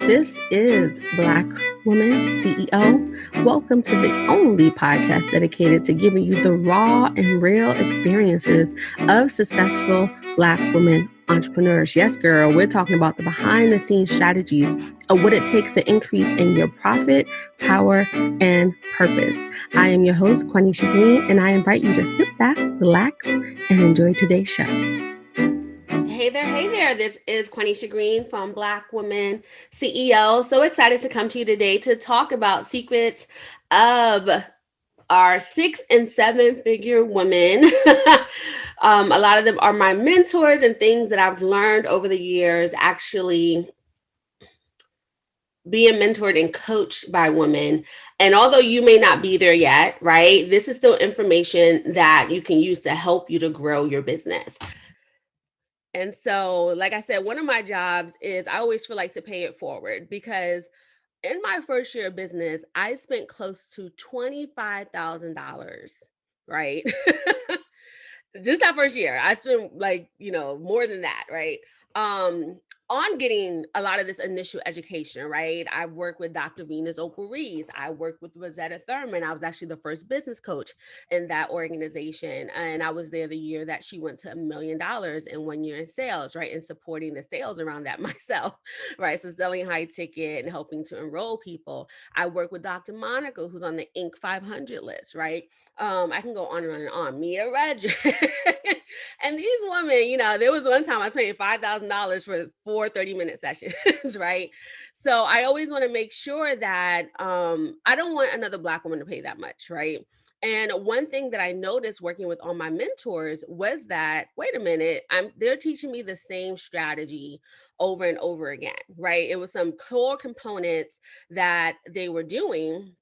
This is Black Woman CEO. Welcome to the only podcast dedicated to giving you the raw and real experiences of successful Black women entrepreneurs. Yes, girl, we're talking about the behind the scenes strategies of what it takes to increase in your profit, power, and purpose. I am your host, Quanisha Green, and I invite you to sit back, relax, and enjoy today's show. Hey there. This is Quanisha Green from Black Women CEO. So excited to come to you today to talk about secrets of our 6 and 7 figure women. A lot of them are my mentors and things that I've learned over the years, actually being mentored and coached by women. And although you may not be there yet, right, this is still information that you can use to help you to grow your business. And so, like I said, one of my jobs is I always feel like to pay it forward because in my first year of business, I spent close to $25,000, right? Just that first year. I spent more than that, right? Um, on getting a lot of this initial education, right? I've worked with Dr. Venus Opal Rees. I worked with Rosetta Thurman. I was actually the first business coach in that organization. And I was there the year that she went to $1 million in 1 year in sales, right? And supporting the sales around that myself, right? So selling high ticket and helping to enroll people. I work with Dr. Monica, who's on the Inc. 500 list, right? I can go on and on and on. Mia Reddick. And these women, there was one time I was paying $5,000 for 4 30-minute sessions, right? So I always want to make sure that I don't want another Black woman to pay that much, right? And one thing that I noticed working with all my mentors was that, wait a minute, they're teaching me the same strategy over and over again, right? It was some core components that they were doing.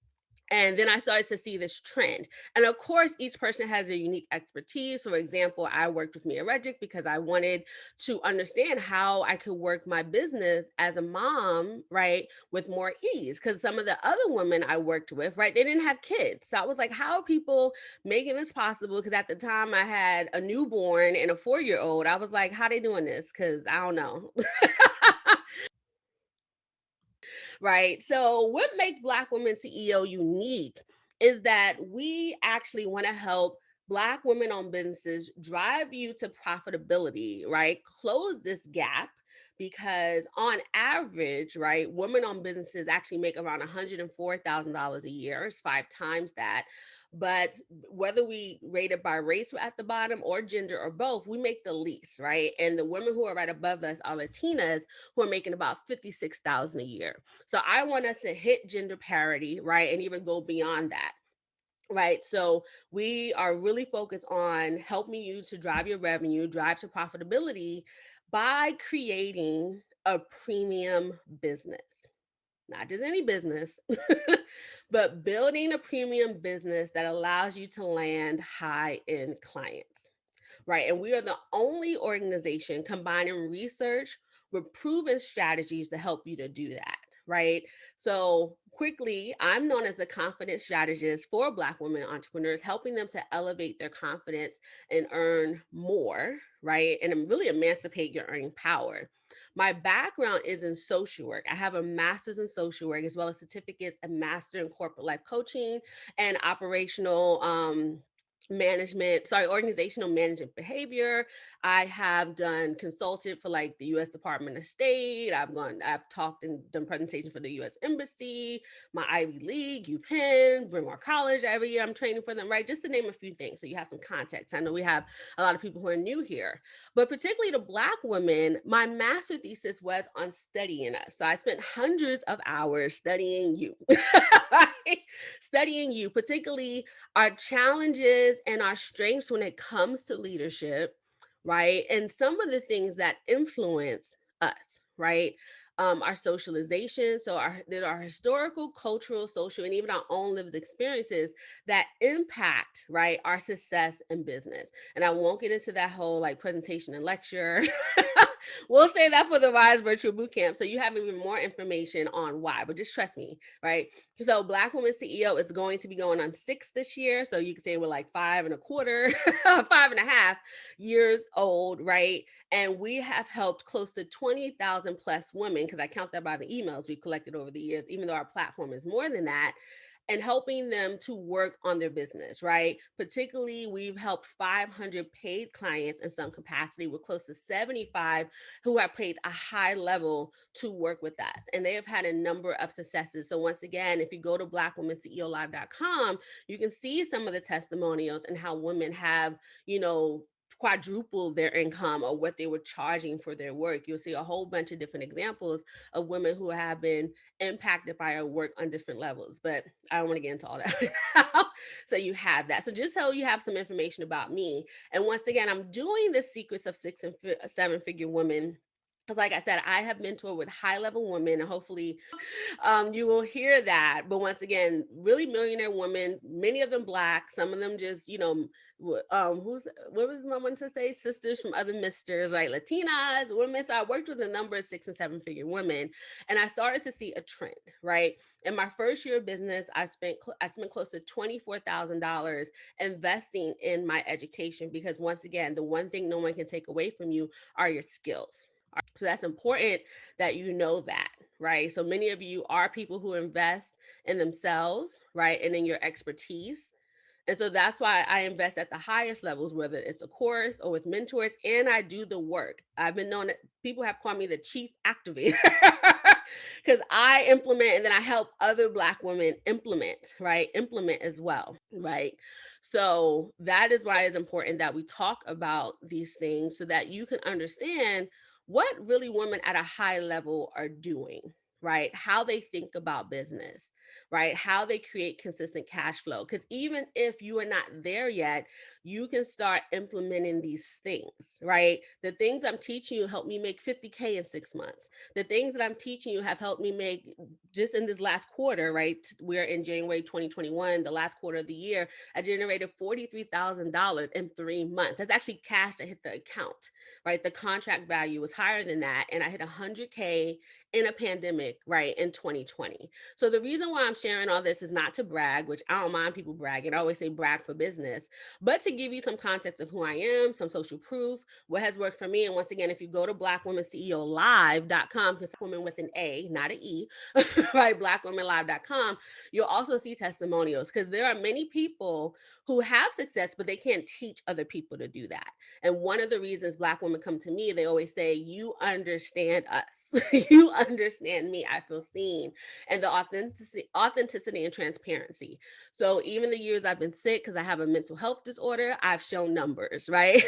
And then I started to see this trend. And of course, each person has a unique expertise. For example, I worked with Mia Reddick because I wanted to understand how I could work my business as a mom, right, with more ease. Because some of the other women I worked with, right, they didn't have kids. So I was like, how are people making this possible? Because at the time I had a newborn and a 4-year-old. I was like, how they doing this? Because I don't know. Right. So, what makes Black Women CEO unique is that we actually want to help Black women owned businesses drive you to profitability, right? Close this gap because on average, right, women owned businesses actually make around $104,000 a year. It's 5 times that. But whether we rate it by race at the bottom or gender or both, we make the least, right? And the women who are right above us are Latinas who are making about $56,000 a year. So I want us to hit gender parity, right? And even go beyond that. Right. So we are really focused on helping you to drive your revenue, drive to profitability by creating a premium business. Not just any business, but building a premium business that allows you to land high-end clients. Right. And we are the only organization combining research with proven strategies to help you to do that. Right. So, quickly, I'm known as the confidence strategist for Black women entrepreneurs, helping them to elevate their confidence and earn more. Right. And really emancipate your earning power. My background is in social work. I have a master's in social work as well as certificates and master in corporate life coaching and operational organizational management behavior. I have done consulted for like the US Department of State. I've talked and done presentations for the US Embassy, my Ivy League, UPenn, Bryn Mawr College. Every year I'm training for them, right? Just to name a few things so you have some context. I know we have a lot of people who are new here, but particularly the Black women, my master thesis was on studying us. So I spent hundreds of hours studying you, right? Studying you, particularly our challenges and our strengths when it comes to leadership, right? And some of the things that influence us, right? Our socialization. So there are historical, cultural, social, and even our own lived experiences that impact, right, our success in business. And I won't get into that whole like presentation and lecture We'll say that for the Rise Virtual Bootcamp. So you have even more information on why, but just trust me, right? So Black Woman CEO is going to be going on 6 this year. So you can say we're like 5.25, 5.5 years old, right? And we have helped close to 20,000 plus women, because I count that by the emails we've collected over the years, even though our platform is more than that, and helping them to work on their business, right? Particularly, we've helped 500 paid clients in some capacity, with close to 75 who have played a high level to work with us. And they have had a number of successes. So, once again, if you go to blackwomanceolive.com, you can see some of the testimonials and how women have, quadruple their income or what they were charging for their work. You'll see a whole bunch of different examples of women who have been impacted by our work on different levels. But I don't want to get into all that right now. So you have that. So just so you have some information about me. And once again, I'm doing the secrets of 6 and 7 figure women. Because, like I said, I have mentored with high level women, and hopefully you will hear that. But once again, really millionaire women, many of them Black, some of them just, what was my one to say? Sisters from other misters, right? Latinas, women. So I worked with a number of 6 and 7 figure women, and I started to see a trend, right? In my first year of business, I spent close to $24,000 investing in my education, because once again, the one thing no one can take away from you are your skills. So that's important that you know that, right? So many of you are people who invest in themselves, right? And in your expertise. And so that's why I invest at the highest levels, whether it's a course or with mentors, and I do the work. I've been known that people have called me the chief activator because I implement and then I help other Black women implement, right? Implement as well, right? So that is why it's important that we talk about these things so that you can understand what really women at a high level are doing, right? How they think about business, right? How they create consistent cash flow. Because even if you are not there yet, you can start implementing these things, right? The things I'm teaching you help me make 50K in 6 months. The things that I'm teaching you have helped me make just in this last quarter, right? We're in January 2021, the last quarter of the year. I generated $43,000 in 3 months. That's actually cash that hit the account, right? The contract value was higher than that. And I hit 100K in a pandemic, right, in 2020. So the reason why I'm sharing all this is not to brag, which I don't mind people bragging. I always say brag for business, but to give you some context of who I am, some social proof, what has worked for me. And once again, if you go to blackwomanceolive.com, because woman with an A, not an E, right, blackwomanlive.com, you'll also see testimonials, because there are many people who have success, but they can't teach other people to do that. And one of the reasons Black women come to me, they always say, you understand us. You understand me. I feel seen. And the authenticity and transparency. So even the years I've been sick because I have a mental health disorder, I've shown numbers, right?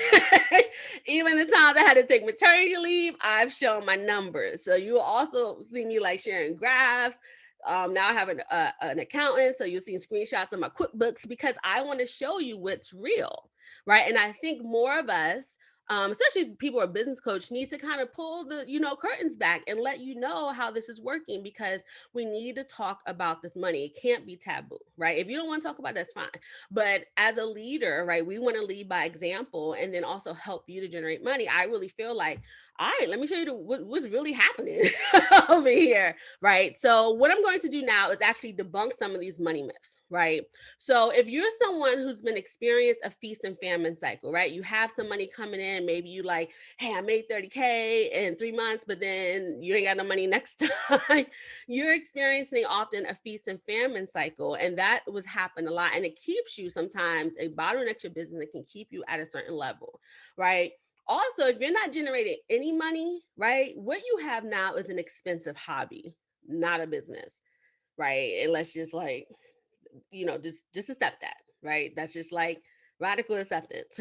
Even the times I had to take maternity leave, I've shown my numbers. So you will also see me like sharing graphs. Now I have an accountant, so you'll see screenshots of my QuickBooks, because I want to show you what's real, right? And I think more of us, especially people who are business coach, need to kind of pull the curtains back and let you know how this is working, because we need to talk about this money. It can't be taboo, right? If you don't want to talk about it, that's fine. But as a leader, right, we want to lead by example and then also help you to generate money. I really feel like, all right, let me show you what's really happening over here, right? So what I'm going to do now is actually debunk some of these money myths, right? So if you're someone who's been experienced a feast and famine cycle, right? You have some money coming in, maybe you like, hey, I made 30K in 3 months, but then you ain't got no money next time. You're experiencing often a feast and famine cycle, and that was happen a lot. And it keeps you sometimes a bottleneck your business that can keep you at a certain level, right? Also, if you're not generating any money, right, what you have now is an expensive hobby, not a business, right? And let's just like, just accept that, right? That's just like radical acceptance.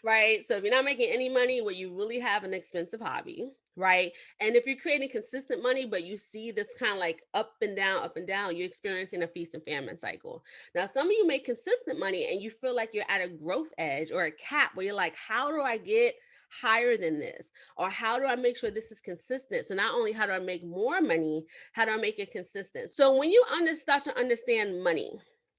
Right? So if you're not making any money, well, you really have an expensive hobby, right? And if you're creating consistent money, but you see this kind of like up and down, you're experiencing a feast and famine cycle. Now, some of you make consistent money and you feel like you're at a growth edge or a cap where you're like, how do I get higher than this? Or how do I make sure this is consistent? So not only how do I make more money, how do I make it consistent? So when you start to understand money,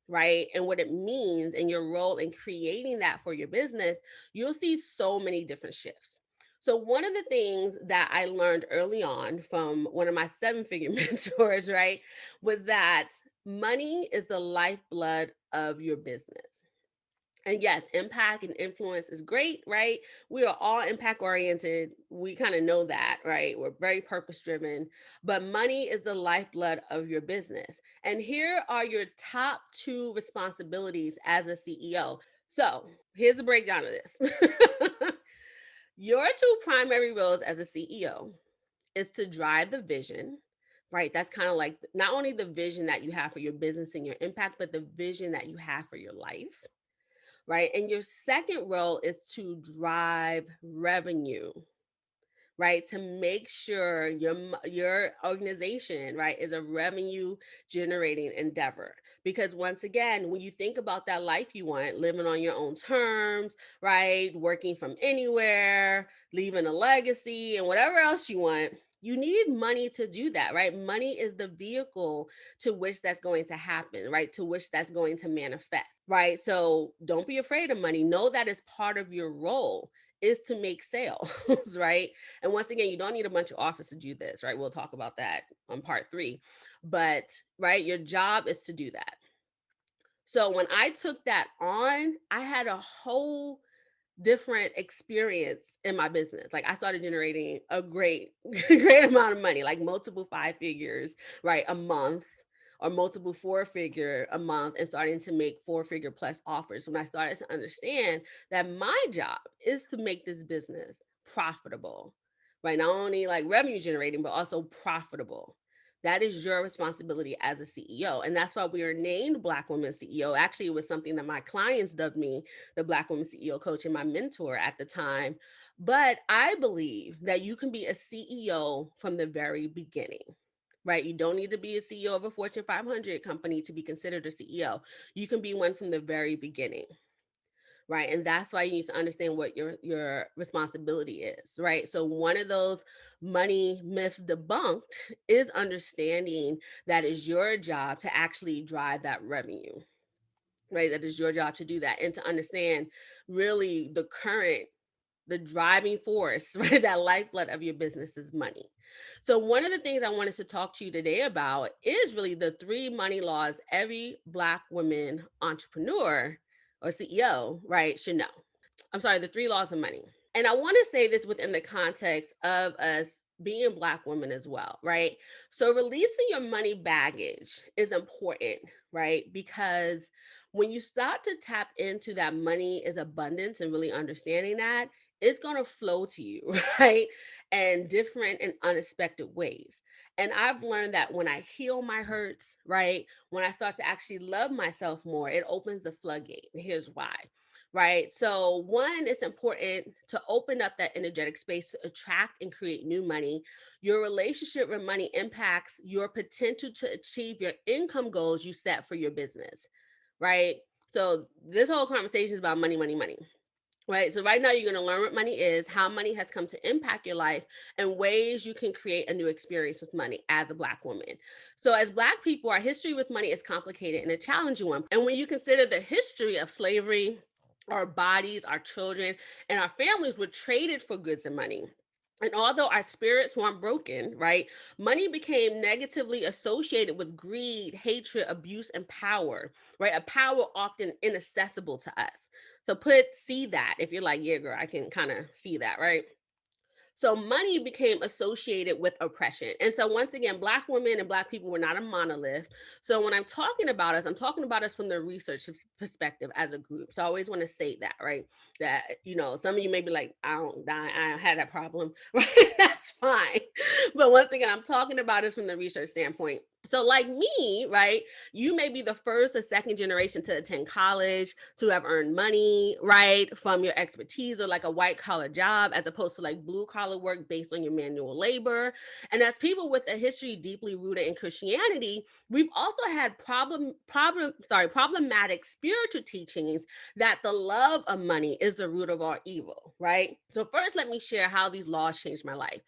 right, and what it means and your role in creating that for your business, you'll see so many different shifts. So, one of the things that I learned early on from one of my seven-figure mentors, right, was that money is the lifeblood of your business. And yes, impact and influence is great, right? We are all impact oriented. We kind of know that, right? We're very purpose driven, but money is the lifeblood of your business. And here are your top two responsibilities as a CEO. So here's a breakdown of this. Your two primary roles as a CEO is to drive the vision, right? That's kind of like not only the vision that you have for your business and your impact, but the vision that you have for your life, right? And your second role is to drive revenue, right? To make sure your organization, right, is a revenue generating endeavor. Because once again, when you think about that life you want, living on your own terms, right, working from anywhere, leaving a legacy, and whatever else you want. You need money to do that, right? Money is the vehicle to which that's going to happen, right? To which that's going to manifest, right? So don't be afraid of money. Know that is part of your role is to make sales, right? And once again, you don't need a bunch of offers to do this, right? We'll talk about that on part three. But, right, your job is to do that. So when I took that on, I had a whole different experience in my business. Like I started generating a great, great amount of money, like multiple five figures, right, a month, or multiple four figure a month, and starting to make four figure plus offers when I started to understand that my job is to make this business profitable, right? Not only like revenue generating, but also profitable. That is your responsibility as a CEO. And that's why we are named Black Women CEO. Actually, it was something that my clients dubbed me the Black Woman CEO coach and my mentor at the time. But I believe that you can be a CEO from the very beginning, right? You don't need to be a CEO of a Fortune 500 company to be considered a CEO. You can be one from the very beginning, right? And that's why you need to understand what your responsibility is, right? So one of those money myths debunked is understanding that is your job to actually drive that revenue, right? That is your job to do that and to understand really the driving force, right? That lifeblood of your business is money. So, one of the things I wanted to talk to you today about is really the three money laws every Black woman entrepreneur or CEO, right, should know. I'm sorry, the three laws of money. And I want to say this within the context of us being Black women as well, right? So, releasing your money baggage is important, right? Because when you start to tap into that money is abundance and really understanding that, it's going to flow to you, right? And different and unexpected ways. And I've learned that when I heal my hurts, right? When I start to actually love myself more, it opens the floodgate. And here's why, right? So, one, it's important to open up that energetic space to attract and create new money. Your relationship with money impacts your potential to achieve your income goals you set for your business, right? So, this whole conversation is about money, money, money. Right. So right now you're going to learn what money is, how money has come to impact your life, and ways you can create a new experience with money as a Black woman. So as Black people, our history with money is complicated and a challenging one. And when you consider the history of slavery, our bodies, our children, and our families were traded for goods and money. And although our spirits weren't broken, right, money became negatively associated with greed, hatred, abuse, and power, right? A power often inaccessible to us. So see that if you're like, yeah, girl, I can kind of see that, right? So money became associated with oppression. And so once again, Black women and Black people were not a monolith. So when I'm talking about us, I'm talking about us from the research perspective as a group. So I always want to say that, right? That, some of you may be like, I don't had that problem, right? That's fine. But once again, I'm talking about us from the research standpoint. So, like me, right, you may be the first or second generation to attend college, to have earned money, right, from your expertise or like a white collar job, as opposed to like blue collar work based on your manual labor. And as people with a history deeply rooted in Christianity, we've also had problematic spiritual teachings that the love of money is the root of all evil, right? So, first, let me share how these laws changed my life.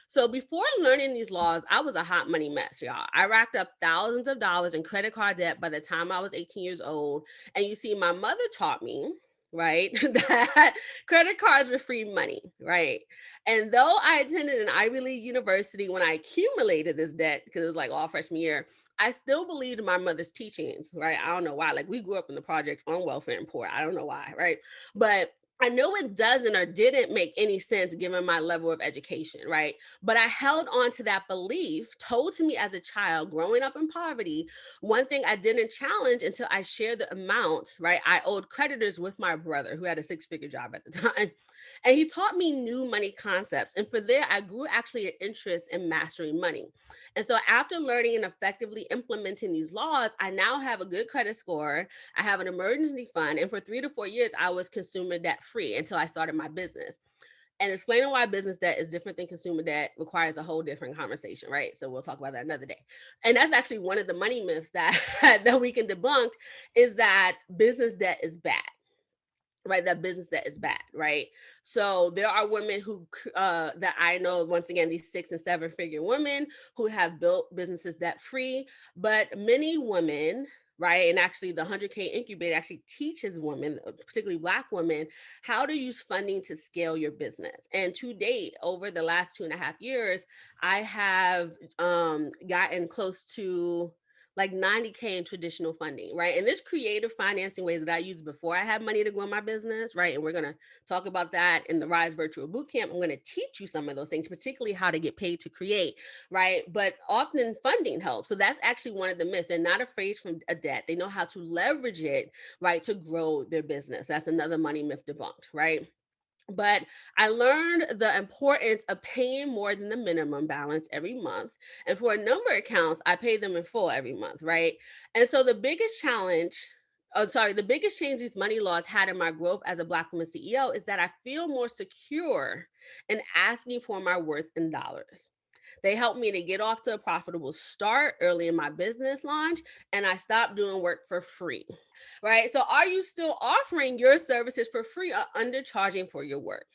So before learning these laws, I was a hot money mess, y'all. I racked up thousands of dollars in credit card debt by the time I was 18 years old. And you see, my mother taught me, right? That credit cards were free money, right? And though I attended an Ivy League university when I accumulated this debt, because it was like all freshman year, I still believed in my mother's teachings, right? I don't know why. Like we grew up in the projects on welfare and poor. I don't know why, right? But I know it doesn't or didn't make any sense given my level of education, right? But I held on to that belief told to me as a child growing up in poverty. One thing I didn't challenge until I shared the amount, right? I owed creditors with my brother who had a six-figure job at the time. And he taught me new money concepts. And for there, I grew actually an interest in mastering money. And so after learning and effectively implementing these laws, I now have a good credit score. I have an emergency fund. And for 3 to 4 years, I was consumer debt free until I started my business. And explaining why business debt is different than consumer debt requires a whole different conversation, right? So we'll talk about that another day. And that's actually one of the money myths that that we can debunk is that business debt is bad, right? That business debt is bad, right? So there are women who that I know, once again, these 6 and 7 figure women who have built businesses debt free, but many women, right? And actually the 100K incubator actually teaches women, particularly Black women, how to use funding to scale your business. And to date, over the last 2.5 years, I have gotten close to like 90K in traditional funding, right? And there's creative financing ways that I used before I had money to grow my business, right? And we're going to talk about that in the Rise Virtual Bootcamp. I'm going to teach you some of those things, particularly how to get paid to create, right? But often funding helps. So that's actually one of the myths. They're not afraid from a debt. They know how to leverage it, right, to grow their business. That's another money myth debunked, right? But I learned the importance of paying more than the minimum balance every month. And for a number of accounts, I pay them in full every month, right? And so the biggest challenge, the biggest change these money laws had in my growth as a Black woman CEO is that I feel more secure in asking for my worth in dollars. They helped me to get off to a profitable start early in my business launch, and I stopped doing work for free, right? So, are you still offering your services for free or undercharging for your work?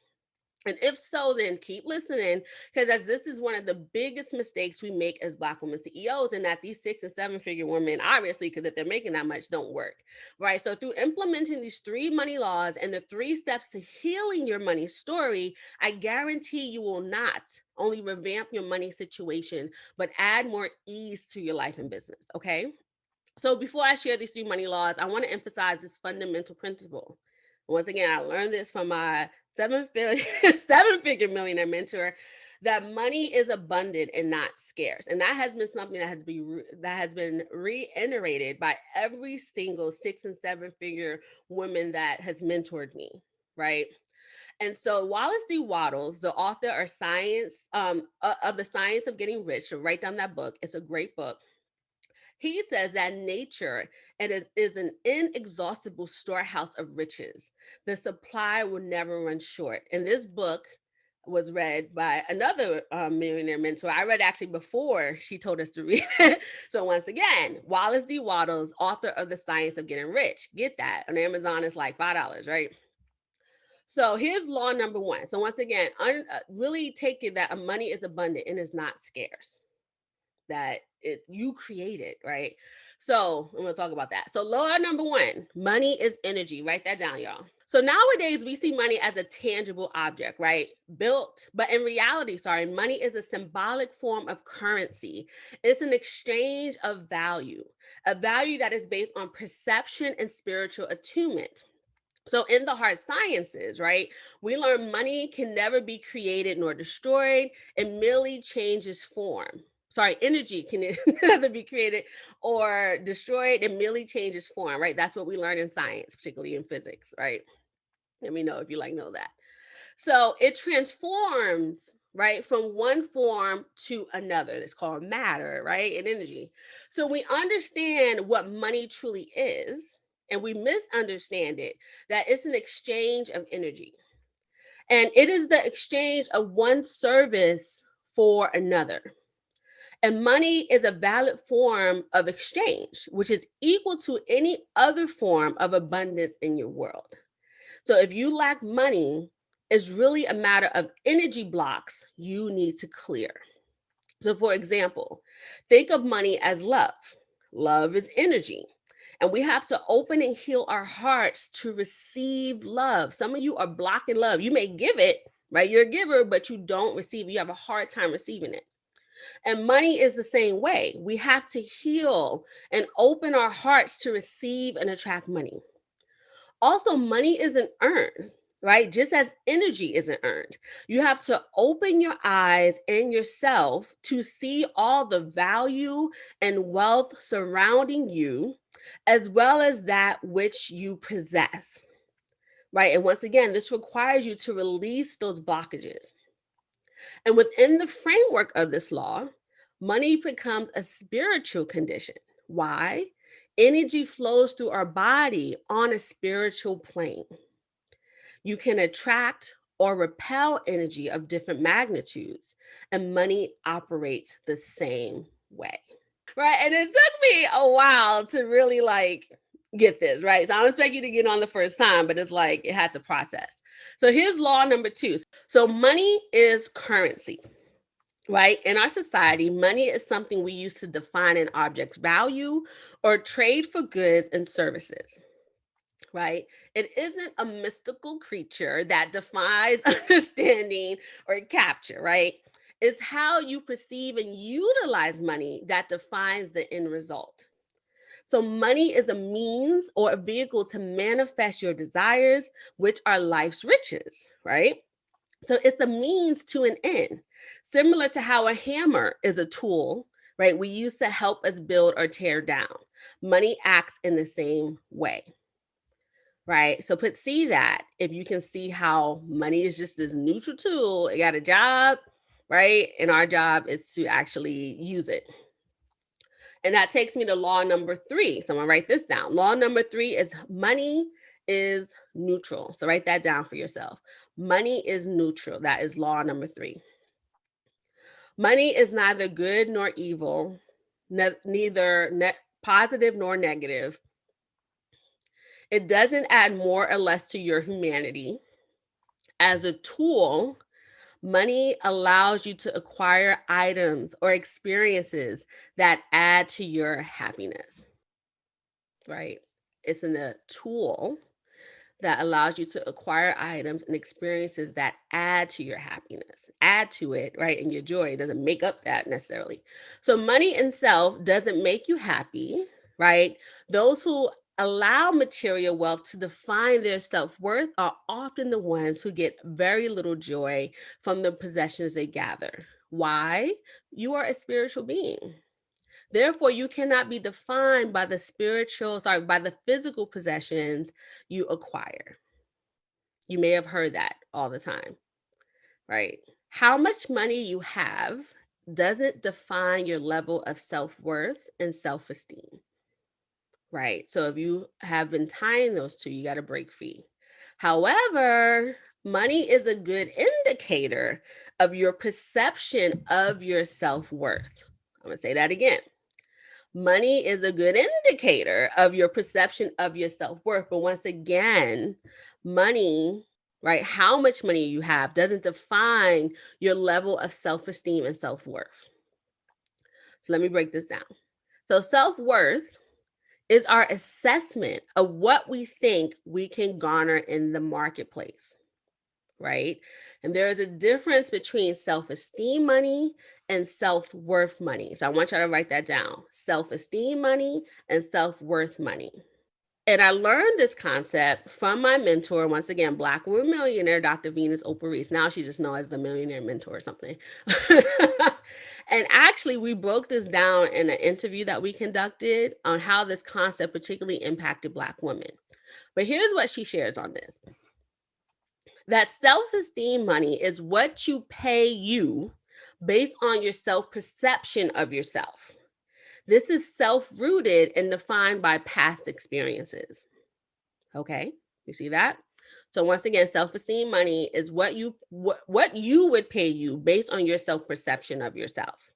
And if so, then keep listening, because as this is one of the biggest mistakes we make as Black women CEOs, and that these 6 and 7 figure women, obviously, because if they're making that much, don't work, right? So through implementing these 3 money laws and the 3 steps to healing your money story, I guarantee you will not only revamp your money situation, but add more ease to your life and business, okay? So before I share these 3 money laws, I want to emphasize this fundamental principle. Once again, I learned this from my 7 figure millionaire mentor that money is abundant and not scarce. And that has been something that has been reiterated by every single 6 and 7 figure woman that has mentored me, right? And so Wallace D. Wattles, the author of the Science of Getting Rich, so write down that book. It's a great book. He says that nature is an inexhaustible storehouse of riches. The supply will never run short. And this book was read by another millionaire mentor. I read actually before she told us to read it. So once again, Wallace D. Wattles, author of The Science of Getting Rich. Get that. On Amazon, it's like $5, right? So here's law number one. So once again, really take it that money is abundant and is not scarce, that you created, right? So I'm gonna talk about that. So law number one, money is energy. Write that down, y'all. So nowadays we see money as a tangible object, right? Built, but in reality, money is a symbolic form of currency. It's an exchange of value, a value that is based on perception and spiritual attunement. So, in the hard sciences, right, we learn money can never be created nor destroyed. It merely changes form. Energy can neither be created or destroyed. It merely changes form, right? That's what we learn in science, particularly in physics, right? Let me know if you know that. So it transforms, right, from one form to another. It's called matter, right, and energy. So we understand what money truly is, and we misunderstand it, that it's an exchange of energy. And it is the exchange of one service for another. And money is a valid form of exchange, which is equal to any other form of abundance in your world. So if you lack money, it's really a matter of energy blocks you need to clear. So, for example, think of money as love. Love is energy. And we have to open and heal our hearts to receive love. Some of you are blocking love. You may give it, right? You're a giver, but you don't receive it. You have a hard time receiving it. And money is the same way. We have to heal and open our hearts to receive and attract money. Also, money isn't earned, right? Just as energy isn't earned. You have to open your eyes and yourself to see all the value and wealth surrounding you, as well as that which you possess, right? And once again, this requires you to release those blockages. And within the framework of this law, money becomes a spiritual condition. Why? Energy flows through our body on a spiritual plane. You can attract or repel energy of different magnitudes, and money operates the same way. Right. And it took me a while to really get this, right? So I don't expect you to get on the first time, but it's like it had to process. So here's law number 2. So money is currency. Right? In our society, money is something we use to define an object's value or trade for goods and services. Right? It isn't a mystical creature that defies understanding or capture, right? It's how you perceive and utilize money that defines the end result. So, money is a means or a vehicle to manifest your desires, which are life's riches, right? So it's a means to an end, similar to how a hammer is a tool, right? We use to help us build or tear down. Money acts in the same way, right? So see that if you can see how money is just this neutral tool, it got a job, right? And our job is to actually use it. And that takes me to law number 3. Someone write this down. Law number 3 is money is neutral. So write that down for yourself. Money is neutral. That is law number 3. Money is neither good nor evil, neither positive nor negative. It doesn't add more or less to your humanity. As a tool, money allows you to acquire items or experiences that add to your happiness, right? It's a tool that allows you to acquire items and experiences that add to your happiness, add to it, right? And your joy. It doesn't make up that necessarily. So, money itself doesn't make you happy, right? Those who allow material wealth to define their self worth are often the ones who get very little joy from the possessions they gather. Why? You are a spiritual being. Therefore, you cannot be defined by by the physical possessions you acquire. You may have heard that all the time, right? How much money you have doesn't define your level of self worth and self esteem, right? So if you have been tying those two, you got to break free. However, money is a good indicator of your perception of your self worth. I'm going to say that again. Money is a good indicator of your perception of your self-worth. But once again, money, right? How much money you have doesn't define your level of self-esteem and self-worth. So let me break this down. So self-worth is our assessment of what we think we can garner in the marketplace, right? And there is a difference between self-esteem money and self-worth money. So I want you to write that down. Self-esteem money and self-worth money. And I learned this concept from my mentor, once again, Black woman millionaire, Dr. Venus Oprah Reese. Now she's just known as the millionaire mentor or something. And actually, we broke this down in an interview that we conducted on how this concept particularly impacted Black women. But here's what she shares on this. That self-esteem money is what you pay you based on your self-perception of yourself. This is self-rooted and defined by past experiences. Okay, you see that? So once again, self-esteem money is what you would pay you based on your self-perception of yourself.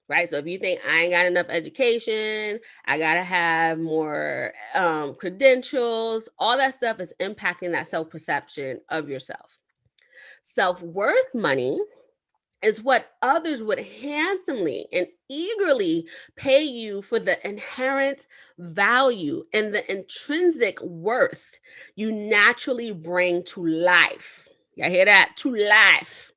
Right? So if you think I ain't got enough education, I got to have more credentials, all that stuff is impacting that self-perception of yourself. Self-worth money is what others would handsomely and eagerly pay you for the inherent value and the intrinsic worth you naturally bring to life. Y'all hear that? To life.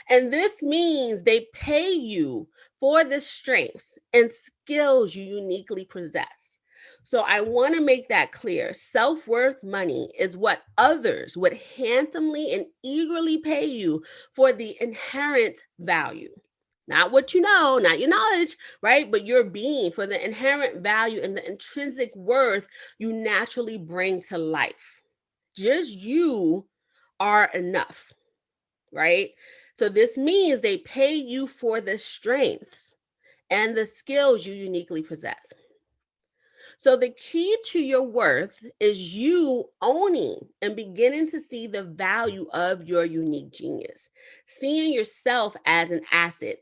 And this means they pay you for the strengths and skills you uniquely possess. So I want to make that clear. Self worth money is what others would handsomely and eagerly pay you for the inherent value. Not what you know, not your knowledge, right? But your being, for the inherent value and the intrinsic worth you naturally bring to life. Just you are enough, right? So this means they pay you for the strengths and the skills you uniquely possess. So the key to your worth is you owning and beginning to see the value of your unique genius, seeing yourself as an asset.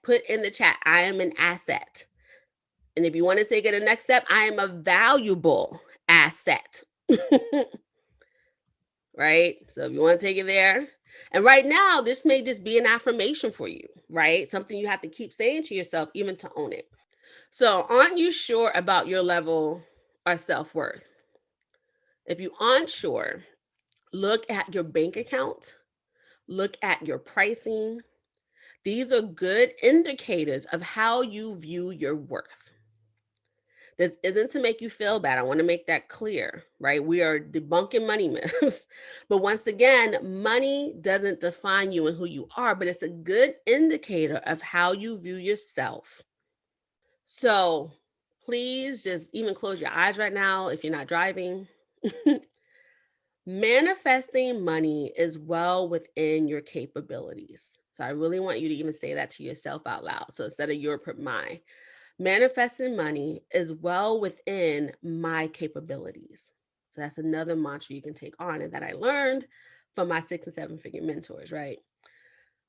Put in the chat, I am an asset. And if you want to take it the next step, I am a valuable asset. Right? So if you want to take it there. And right now, this may just be an affirmation for you, right? Something you have to keep saying to yourself, even to own it. So, aren't you sure about your level of self worth? If you aren't sure, look at your bank account, look at your pricing. These are good indicators of how you view your worth. This isn't to make you feel bad. I want to make that clear, right? We are debunking money myths. But once again, money doesn't define you and who you are, but it's a good indicator of how you view yourself. So please just even close your eyes right now if you're not driving. Manifesting money is well within your capabilities. So I really want you to even say that to yourself out loud. So instead of your, put mine. Manifesting money is well within my capabilities. So that's another mantra you can take on and that I learned from my 6 and 7 figure mentors, right?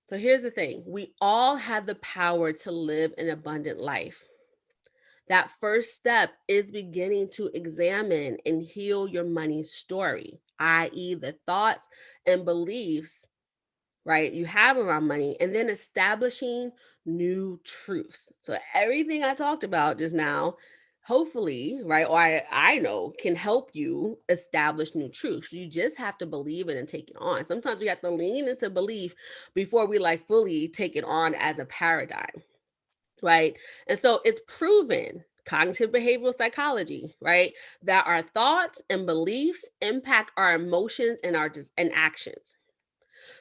So here's the thing. We all have the power to live an abundant life. That first step is beginning to examine and heal your money story, i.e., the thoughts and beliefs, right, you have around money, and then establishing new truths. So everything I talked about just now, hopefully, right, or I know can help you establish new truths. You just have to believe it and take it on. Sometimes we have to lean into belief before we like fully take it on as a paradigm, right? And so it's proven, cognitive behavioral psychology, right, that our thoughts and beliefs impact our emotions and and actions.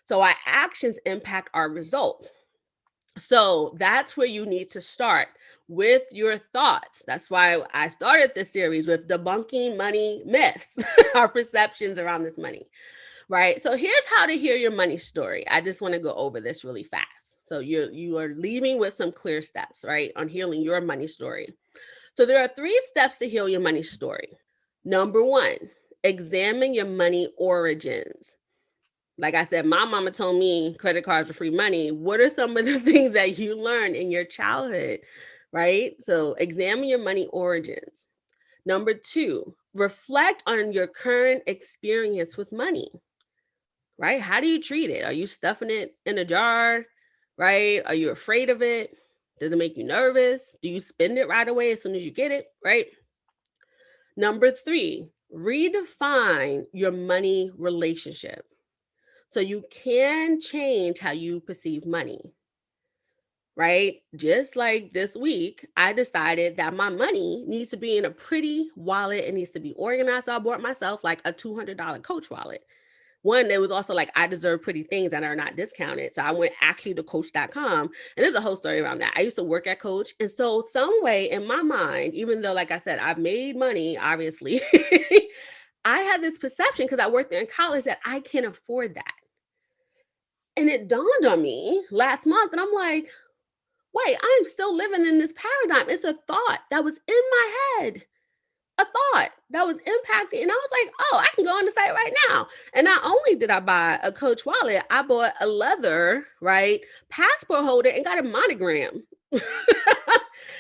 So our actions impact our results. So that's where you need to start with your thoughts. That's why I started this series with debunking money myths, our perceptions around this money, right? So here's how to hear your money story. I just want to go over this really fast. So you are leaving with some clear steps, right, on healing your money story. So there are 3 steps to heal your money story. Number 1, examine your money origins. Like I said, my mama told me credit cards were free money. What are some of the things that you learned in your childhood, right? So examine your money origins. Number 2, reflect on your current experience with money, right? How do you treat it? Are you stuffing it in a jar, right? Are you afraid of it? Does it make you nervous? Do you spend it right away as soon as you get it, right? Number 3, redefine your money relationship. So you can change how you perceive money, right? Just like this week, I decided that my money needs to be in a pretty wallet. It needs to be organized. So I bought myself like a $200 Coach wallet. One, it was also like, I deserve pretty things that are not discounted. So I went actually to coach.com. And there's a whole story around that. I used to work at Coach. And so some way in my mind, even though, like I said, I've made money, obviously, I had this perception because I worked there in college that I can afford that. And it dawned on me last month, and I'm like, wait, I'm still living in this paradigm. It's a thought that was in my head, a thought that was impacting. And I was like, oh, I can go on the site right now. And not only did I buy a Coach wallet, I bought a leather, right, passport holder and got a monogram. Because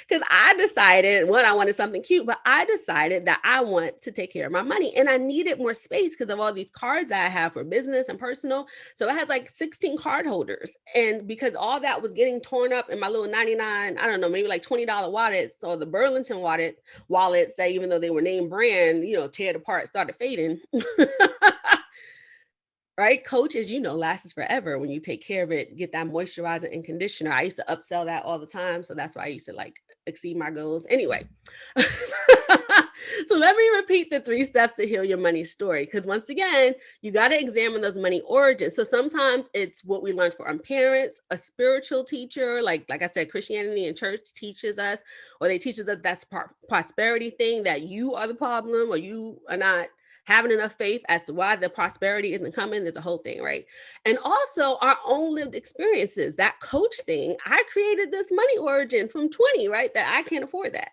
Because I decided, one, I wanted something cute, but I decided that I want to take care of my money and I needed more space because of all these cards I have for business and personal. So I had like 16 card holders. And because all that was getting torn up in my little 99, I don't know, maybe like $20 wallets or the Burlington wallets that even though they were name brand, teared apart, started fading. Right? Coach, as you know, lasts forever when you take care of it, get that moisturizer and conditioner. I used to upsell that all the time. So that's why I used to like exceed my goals. Anyway. So let me repeat the 3 steps to heal your money story. Because once again, you got to examine those money origins. So sometimes it's what we learned from parents, a spiritual teacher, like I said, Christianity and church teaches us, or they teach us that that's prosperity thing, that you are the problem or you are not having enough faith as to why the prosperity isn't coming. There's a whole thing, right? And also our own lived experiences. That coach thing, I created this money origin from 20, right? That I can't afford that.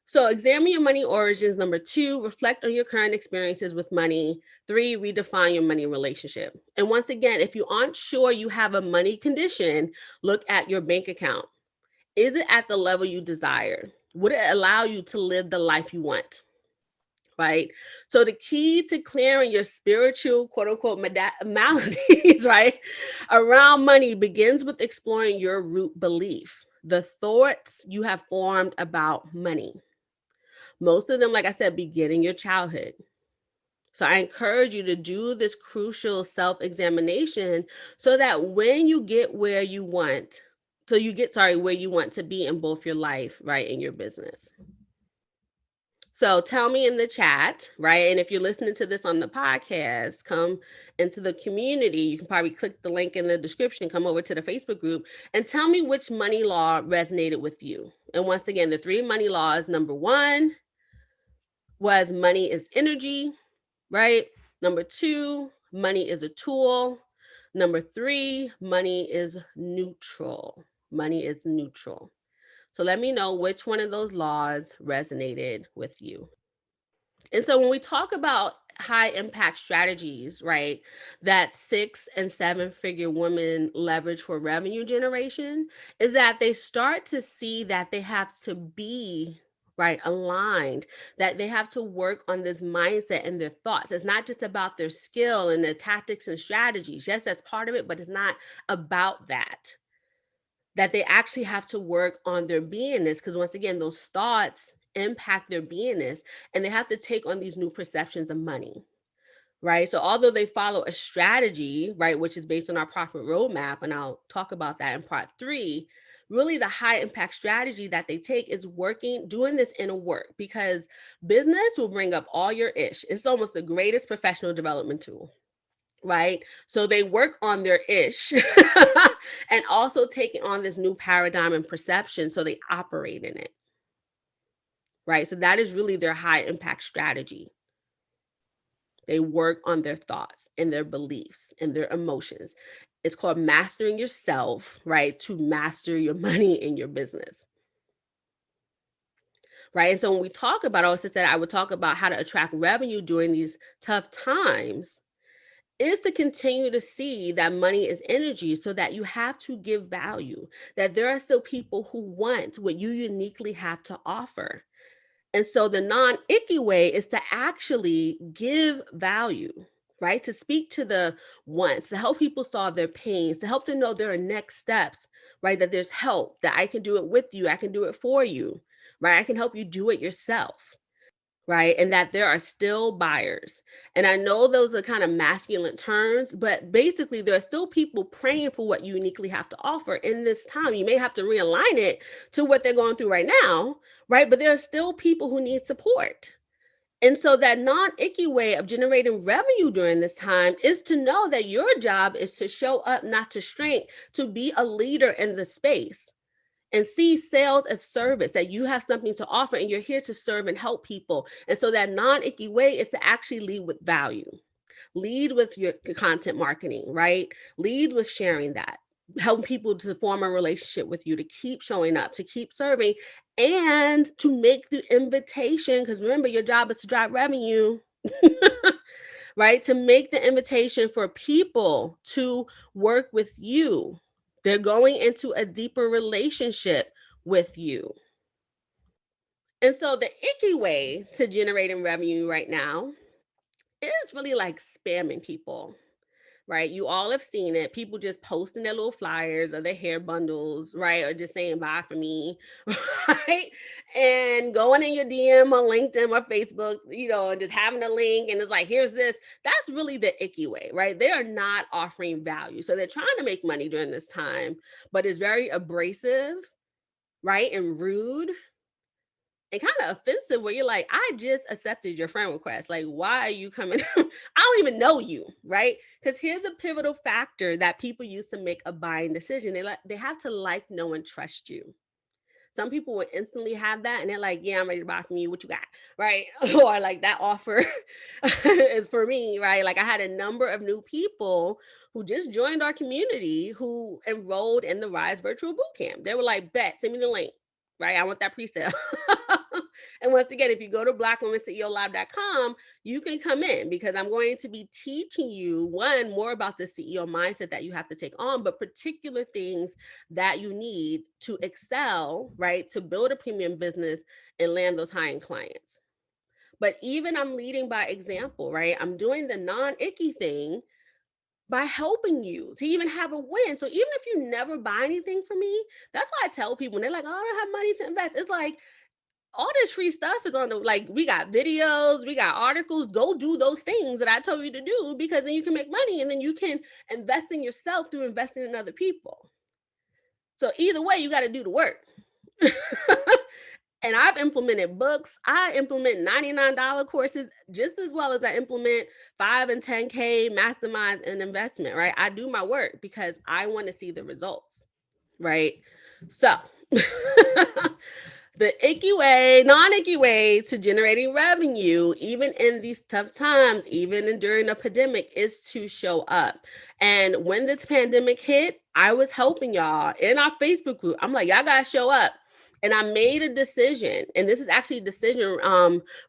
So examine your money origins. Number 2, reflect on your current experiences with money. 3, redefine your money relationship. And once again, if you aren't sure you have a money condition, look at your bank account. Is it at the level you desire? Would it allow you to live the life you want? Right? So the key to clearing your spiritual quote unquote maladies, right, around money begins with exploring your root belief, the thoughts you have formed about money. Most of them, like I said, begin in your childhood. So I encourage you to do this crucial self-examination so that when you get where you want, where you want to be in both your life, right, and your business. So tell me in the chat, right? And if you're listening to this on the podcast, come into the community. You can probably click the link in the description, come over to the Facebook group, and tell me which money law resonated with you. And once again, the 3 money laws, number 1 was money is energy, right? Number 2, money is a tool. Number 3, money is neutral. Money is neutral. So let me know which one of those laws resonated with you. And so when we talk about high impact strategies, right, that 6 and 7 figure women leverage for revenue generation is that they start to see that they have to be right aligned, that they have to work on this mindset and their thoughts. It's not just about their skill and their tactics and strategies. Yes, that's part of it, but it's not about that they actually have to work on their beingness, because once again, those thoughts impact their beingness, and they have to take on these new perceptions of money, right? So although they follow a strategy, right, which is based on our profit roadmap, and I'll talk about that in part 3, really the high impact strategy that they take is doing this inner work, because business will bring up all your ish. It's almost the greatest professional development tool, right? So they work on their ish and also taking on this new paradigm and perception. So they operate in it, right? So that is really their high impact strategy. They work on their thoughts and their beliefs and their emotions. It's called mastering yourself, right? To master your money in your business. Right. And so when we talk about, I also said I would talk about how to attract revenue during these tough times, is to continue to see that money is energy, so that you have to give value, that there are still people who want what you uniquely have to offer. And so the non-icky way is to actually give value, right? To speak to the wants, to help people solve their pains, to help them know there are next steps, right? That there's help, that I can do it with you, I can do it for you, right? I can help you do it yourself, right? And that there are still buyers. And I know those are kind of masculine terms, but basically there are still people praying for what you uniquely have to offer in this time. You may have to realign it to what they're going through right now, right? But there are still people who need support. And so that non-icky way of generating revenue during this time is to know that your job is to show up, not to shrink, to be a leader in the space, and see sales as service, that you have something to offer and you're here to serve and help people. And so that non-icky way is to actually lead with value. Lead with your content marketing, right? Lead with sharing that. Help people to form a relationship with you, to keep showing up, to keep serving, and to make the invitation. Because remember, your job is to drive revenue, right? To make the invitation for people to work with you. They're going into a deeper relationship with you. And so the icky way to generating revenue right now is really like spamming people, right? You all have seen it. People just posting their little flyers or their hair bundles, right? Or just saying bye for me, right? And going in your DM on LinkedIn or Facebook, and just having a link and it's like, here's this. That's really the icky way, right? They are not offering value. So they're trying to make money during this time, but it's very abrasive, right? And rude and kind of offensive where you're like, I just accepted your friend request. Like, why are you coming? I don't even know you, right? Because here's a pivotal factor that people use to make a buying decision. They have to like, know, and trust you. Some people will instantly have that and they're like, yeah, I'm ready to buy from you. What you got? Right. Or like that offer is for me, right? Like I had a number of new people who just joined our community who enrolled in the Rise Virtual Bootcamp. They were like, bet, send me the link. Right. I want that pre-sale. And once again, if you go to blackwomenceolive.com, you can come in because I'm going to be teaching you more about the CEO mindset that you have to take on, but particular things that you need to excel, right? To build a premium business and land those high-end clients. But even I'm leading by example, right? I'm doing the non-icky thing by helping you to even have a win. So even if you never buy anything from me, that's why I tell people when they're like, oh, I don't have money to invest. It's like, all this free stuff is on we got videos, we got articles. Go do those things that I told you to do because then you can make money and then you can invest in yourself through investing in other people. So either way, you got to do the work. And I've implemented books. I implement $99 courses just as well as I implement 5 and 10K mastermind and investment, right? I do my work because I want to see the results, right? So the icky way, non-icky way to generating revenue, even in these tough times, even during a pandemic, is to show up. And when this pandemic hit, I was helping y'all in our Facebook group. I'm like, y'all gotta show up. And I made a decision, and this is actually a decision.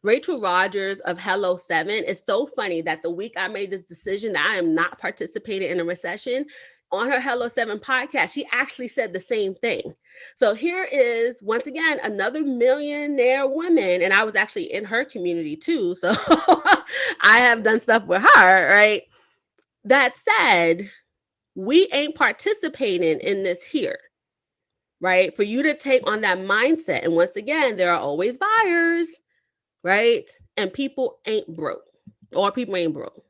Rachel Rogers of Hello 7. It's so funny that the week I made this decision that I am not participating in a recession, on her Hello 7 podcast, she actually said the same thing. So here is, once again, another millionaire woman. And I was actually in her community too. So I have done stuff with her, right? That said, we ain't participating in this here, right? For you to take on that mindset. And once again, there are always buyers, right? And people ain't broke, or people ain't broke,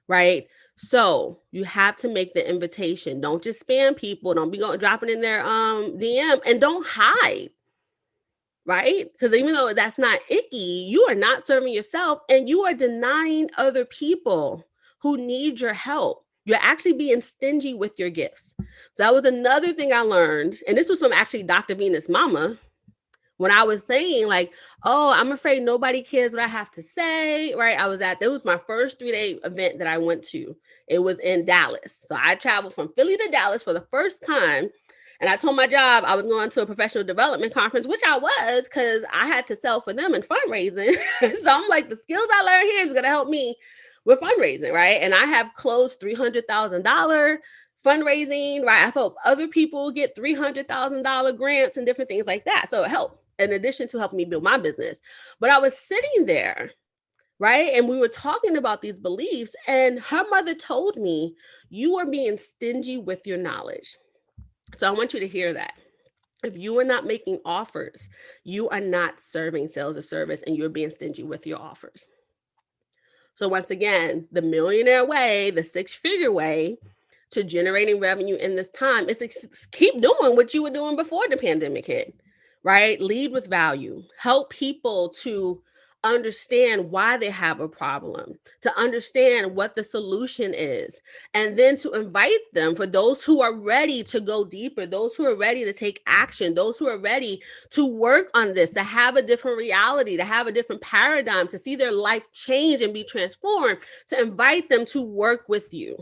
right? So you have to make the invitation. Don't just spam people. Don't be dropping in their DM, and don't hide, right? Because even though that's not icky, you are not serving yourself and you are denying other people who need your help. You're actually being stingy with your gifts. So that was another thing I learned. And this was from actually Dr. Venus' mama. When I was saying like, oh, I'm afraid nobody cares what I have to say, right? That was my first 3-day event that I went to. It was in Dallas. So I traveled from Philly to Dallas for the first time. And I told my job I was going to a professional development conference, which I was because I had to sell for them in fundraising. So I'm like, the skills I learned here is going to help me with fundraising, right? And I have closed $300,000 fundraising, right? I've helped other people get $300,000 grants and different things like that. So it helped in addition to helping me build my business. But I was sitting there, right? And we were talking about these beliefs, and her mother told me, you are being stingy with your knowledge. So I want you to hear that. If you are not making offers, you are not serving sales or service, and you're being stingy with your offers. So once again, the millionaire way, the 6-figure way to generating revenue in this time is to keep doing what you were doing before the pandemic hit, right? Lead with value. Help people to understand why they have a problem, to understand what the solution is, and then to invite them, for those who are ready to go deeper, those who are ready to take action, those who are ready to work on this, to have a different reality, to have a different paradigm, to see their life change and be transformed, to invite them to work with you.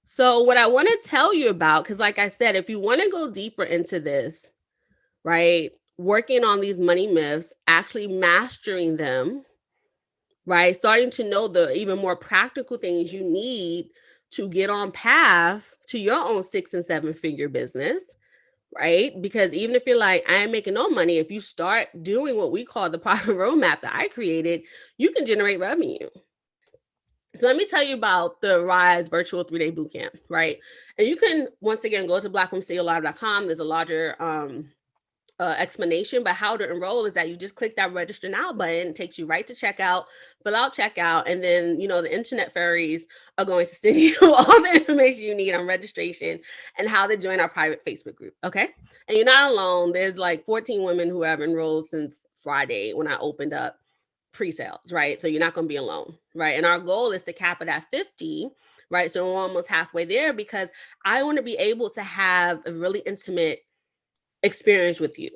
So what I want to tell you about, because like I said, if you want to go deeper into this, right, working on these money myths, actually mastering them, right, starting to know the even more practical things you need to get on path to your own 6 and 7-figure business, right? Because even if you're like, I ain't making no money, if you start doing what we call the profit roadmap that I created, you can generate revenue. So let me tell you about the Rise virtual 3-day bootcamp, right? And you can, once again, go to blackwomanceolive.com. There's a larger explanation, but how to enroll is that you just click that register now button. It takes you right to checkout, fill out checkout, and then the internet fairies are going to send you all the information you need on registration and how to join our private Facebook group. Okay, and you're not alone. There's like 14 women who have enrolled since Friday when I opened up pre-sales, right? So you're not going to be alone, right? And our goal is to cap it at 50, right? So we're almost halfway there because I want to be able to have a really intimate experience with you.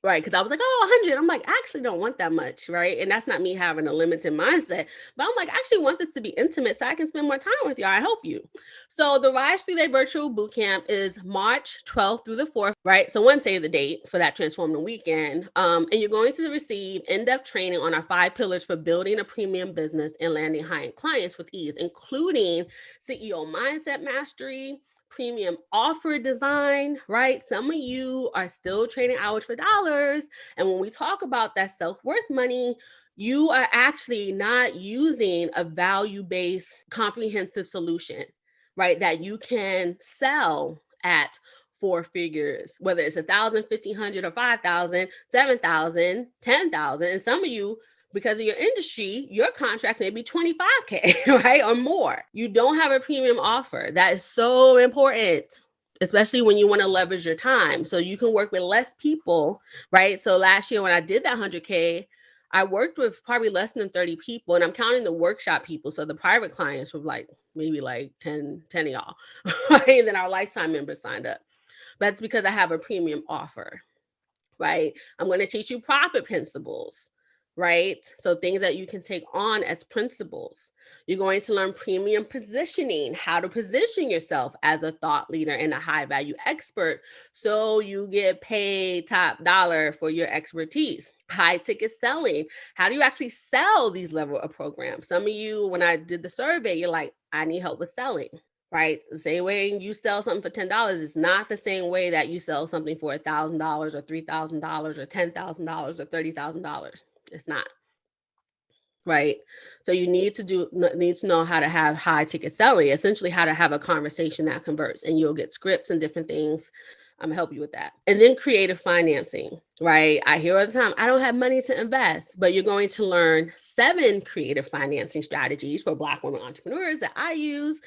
Right, because I was like, "Oh, 100." I'm like, "I actually don't want that much," right? And that's not me having a limited mindset, but I'm like, "I actually want this to be intimate so I can spend more time with y'all. I help you." So the Rise 3-day virtual bootcamp is March 12th through the 4th, right? So one save the date for that transformative weekend. And you're going to receive in-depth training on our 5 pillars for building a premium business and landing high-end clients with ease, including CEO mindset mastery, premium offer design, right? Some of you are still trading hours for dollars. And when we talk about that self-worth money, you are actually not using a value-based comprehensive solution, right? That you can sell at 4 figures, whether it's 1,000, 1,500, or 5,000, 7,000, 10,000. And some of you, because of your industry, your contracts may be 25K, right? Or more. You don't have a premium offer. That is so important, especially when you want to leverage your time. So you can work with less people, right? So last year when I did that 100K, I worked with probably less than 30 people, and I'm counting the workshop people. So the private clients were like maybe like 10 of y'all, right? And then our lifetime members signed up. That's because I have a premium offer, right? I'm going to teach you profit principles, right? So things that you can take on as principles. You're going to learn premium positioning, how to position yourself as a thought leader and a high value expert so you get paid top dollar for your expertise. High ticket selling. How do you actually sell these level of programs? Some of you, when I did the survey, you're like, I need help with selling. Right. The same way you sell something for $10 is not the same way that you sell something for $1,000 or $3,000 or $10,000 or $30,000. It's not. Right. So you need to know how to have high ticket selling, essentially how to have a conversation that converts, and you'll get scripts and different things. I'm gonna help you with that. And then creative financing, right? I hear all the time, I don't have money to invest, but you're going to learn 7 creative financing strategies for Black women entrepreneurs that I use.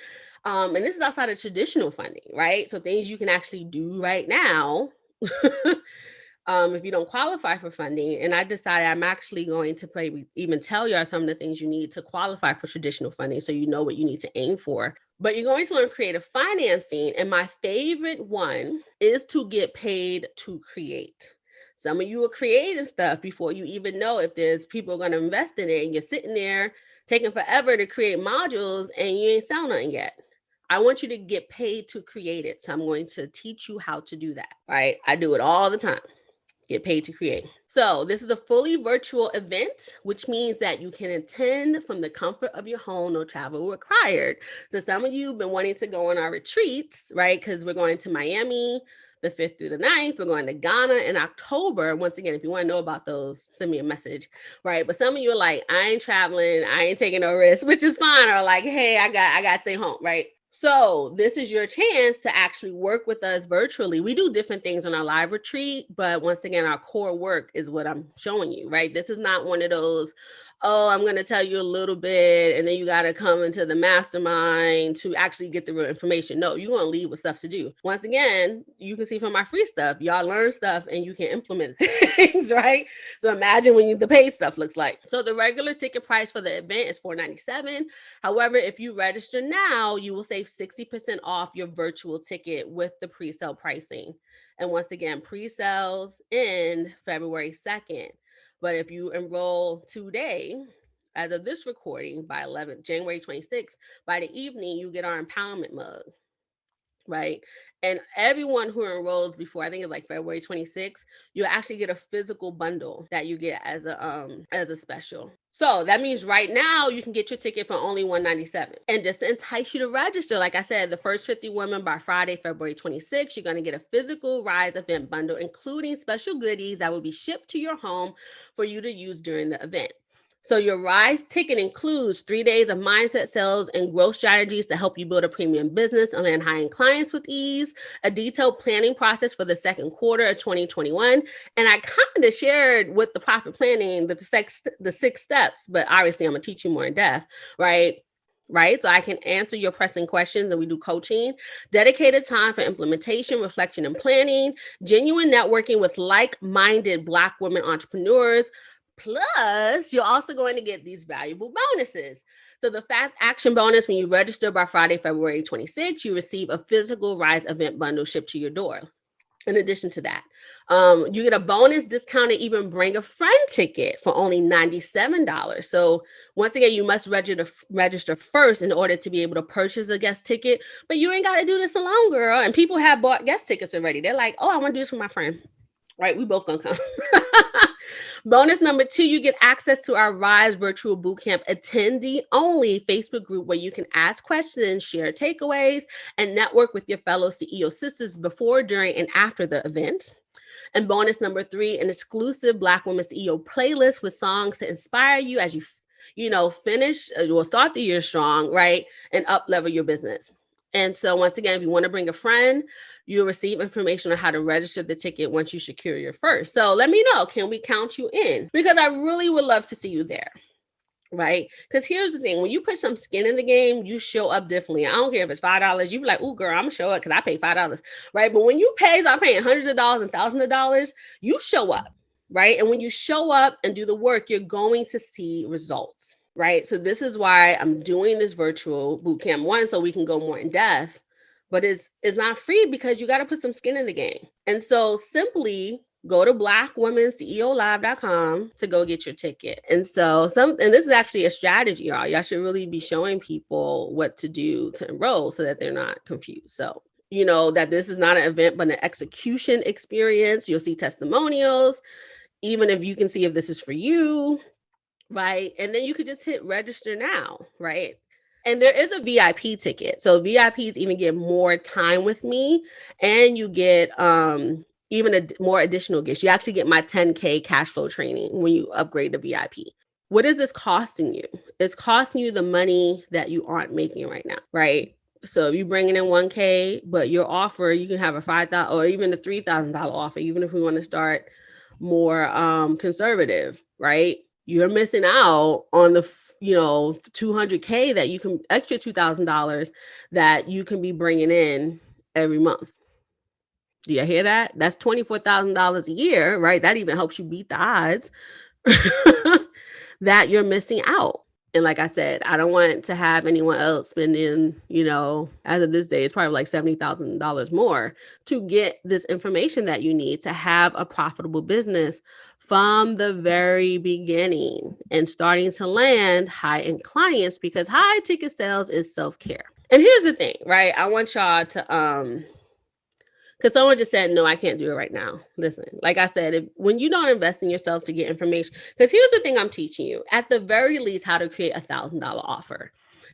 And this is outside of traditional funding, right? So things you can actually do right now if you don't qualify for funding. And I decided I'm actually going to probably even tell you some of the things you need to qualify for traditional funding so you know what you need to aim for. But you're going to learn creative financing. And my favorite one is to get paid to create. Some of you are creating stuff before you even know if there's people going to invest in it, and you're sitting there taking forever to create modules and you ain't selling nothing yet. I want you to get paid to create it. So I'm going to teach you how to do that. Right? I do it all the time. Get paid to create. So this is a fully virtual event, which means that you can attend from the comfort of your home, no travel required. So some of you have been wanting to go on our retreats, right? Because we're going to Miami the 5th through the 9th. We're going to Ghana in October. Once again, if you want to know about those, send me a message, right? But some of you are like, I ain't traveling, I ain't taking no risk, which is fine. Or like, hey, I got to stay home, right? So this is your chance to actually work with us virtually. We do different things on our live retreat, but once again, our core work is what I'm showing you, right? This is not one of those, oh, I'm going to tell you a little bit and then you got to come into the mastermind to actually get the real information. No, you're going to leave with stuff to do. Once again, you can see from my free stuff, y'all learn stuff and you can implement things, right? So imagine when the paid stuff looks like. So the regular ticket price for the event is $497. However, if you register now, you will save 60% off your virtual ticket with the pre-sale pricing. And once again, pre-sales end February 2nd. But if you enroll today, as of this recording, by January 26th, by the evening, you get our empowerment mug. right? And everyone who enrolls before, I think it's like February 26th, you actually get a physical bundle that you get as a special. So that means right now you can get your ticket for only $197. And just to entice you to register, like I said, the first 50 women by Friday, February 26th, you're going to get a physical Rise event bundle, including special goodies that will be shipped to your home for you to use during the event. So your Rise ticket includes 3 days of mindset, sales, and growth strategies to help you build a premium business and land high-end clients with ease, a detailed planning process for the second quarter of 2021. And I kind of shared with the profit planning the 6 steps, but obviously I'm going to teach you more in depth, right? Right. So I can answer your pressing questions and we do coaching, dedicated time for implementation, reflection, and planning, genuine networking with like-minded Black women entrepreneurs. Plus, you're also going to get these valuable bonuses. So the fast action bonus, when you register by Friday, February 26th, you receive a physical Rise event bundle shipped to your door. In addition to that, you get a bonus discounted even bring a friend ticket for only $97. So once again, you must register first in order to be able to purchase a guest ticket. But you ain't got to do this alone, girl. And people have bought guest tickets already. They're like, oh, I want to do this with my friend. Right? We both gonna come. Bonus number 2, you get access to our Rise Virtual Bootcamp attendee only Facebook group where you can ask questions, share takeaways, and network with your fellow CEO sisters before, during, and after the event. And bonus number 3, an exclusive Black Women CEO playlist with songs to inspire you as you finish, will start the year strong, right? And up level your business. And so once again, if you want to bring a friend, you'll receive information on how to register the ticket once you secure your first. So let me know, can we count you in? Because I really would love to see you there. Right? Because here's the thing, when you put some skin in the game, you show up differently. I don't care if it's $5, you be like, oh girl, I'm gonna show up because I paid $5. Right? But when you start paying hundreds of dollars and thousands of dollars, you show up, right? And when you show up and do the work, you're going to see results. Right. So this is why I'm doing this virtual bootcamp, one, so we can go more in depth, but it's not free because you got to put some skin in the game. And so simply go to blackwomenceolive.com to go get your ticket. And so and this is actually a strategy, y'all. Y'all should really be showing people what to do to enroll so that they're not confused. So that this is not an event, but an execution experience. You'll see testimonials, even if you can see if this is for you. Right. And then you could just hit register now. Right. And there is a VIP ticket. So VIPs even get more time with me, and you get even more additional gifts. You actually get my 10K cash flow training when you upgrade to VIP. What is this costing you? It's costing you the money that you aren't making right now. Right. So if you're bringing in 1K, but your offer, you can have a $5,000 or even a $3,000 offer, even if we want to start more conservative. Right. You're missing out on the 200K that you can, extra $2,000 that you can be bringing in every month. Do you hear that? That's $24,000 a year, right? That even helps you beat the odds that you're missing out. And like I said, I don't want to have anyone else spending, as of this day, it's probably like $70,000 more to get this information that you need to have a profitable business from the very beginning and starting to land high-end clients, because high ticket sales is self-care. And here's the thing, right? I want y'all to, because someone just said, no, I can't do it right now. Listen, like I said, when you don't invest in yourself to get information, because here's the thing I'm teaching you, at the very least, how to create $1,000 offer.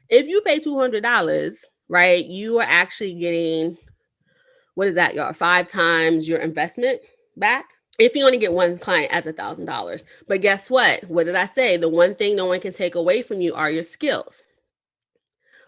If you pay $200, right, you are actually getting, what is that, y'all? 5 times your investment back. If you only get one client as $1,000. But guess what? What did I say? The one thing no one can take away from you are your skills.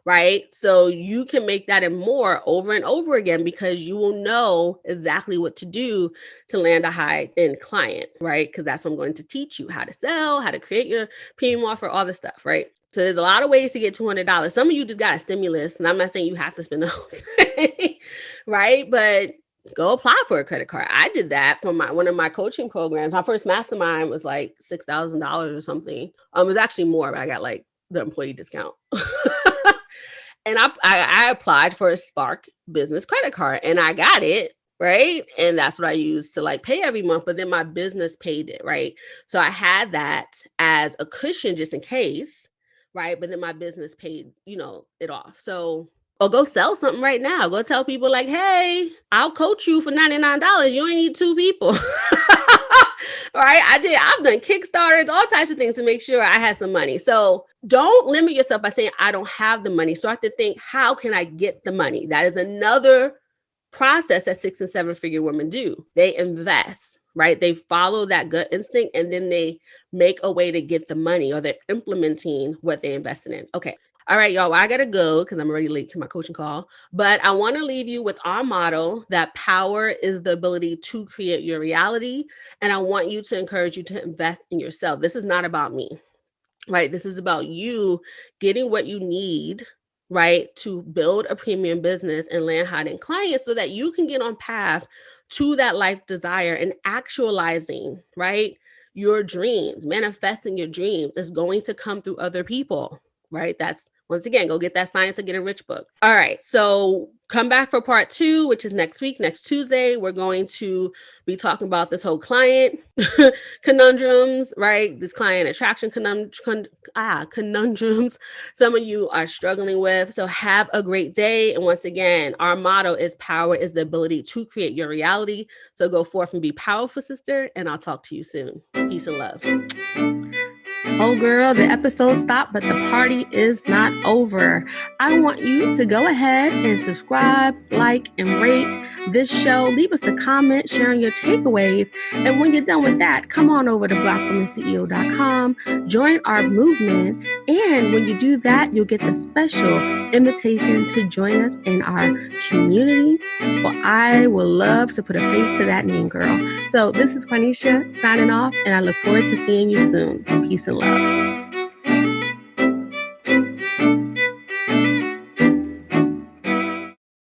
Right? So you can make that and more over and over again, because you will know exactly what to do to land a high-end client, right? Because that's what I'm going to teach you: how to sell, how to create your premium offer, all this stuff, right? So there's a lot of ways to get $200. Some of you just got a stimulus, and I'm not saying you have to spend the whole thing, right? But go apply for a credit card. I did that for one of my coaching programs. My first mastermind was like $6,000 or something. It was actually more, but I got like the employee discount. And I applied for a Spark business credit card, and I got it, right? And that's what I used to like pay every month, but then my business paid it, right? So I had that as a cushion just in case, right? But then my business paid, it off. So Or go sell something right now. Go tell people like, hey, I'll coach you for $99. You only need 2 people. Right? I've done Kickstarters, all types of things to make sure I had some money. So don't limit yourself by saying, I don't have the money. Start to think, how can I get the money? That is another process that 6 and 7 figure women do. They invest, right? They follow that gut instinct and then they make a way to get the money, or they're implementing what they invested in. Okay. All right, y'all. Well, I got to go because I'm already late to my coaching call. But I want to leave you with our motto that power is the ability to create your reality. And I want you to encourage you to invest in yourself. This is not about me, right? This is about you getting what you need, right, to build a premium business and land high-end clients so that you can get on path to that life desire and actualizing, right, your dreams. Manifesting your dreams is going to come through other people, right? That's, once again, go get that Science of Getting Rich book. All right, so come back for part 2, which is next week, next Tuesday. We're going to be talking about this whole client conundrums, right? This client attraction conundrums some of you are struggling with. So have a great day. And once again, our motto is power is the ability to create your reality. So go forth and be powerful, sister. And I'll talk to you soon. Peace and love. Oh girl, the episode stopped, but the party is not over. I want you to go ahead and subscribe, like, and rate this show. Leave us a comment sharing your takeaways. And when you're done with that, come on over to blackwomanceo.com, join our movement. And when you do that, you'll get the special invitation to join us in our community. Well, I will love to put a face to that name, girl. So this is Quanisha signing off, and I look forward to seeing you soon. Peace and love.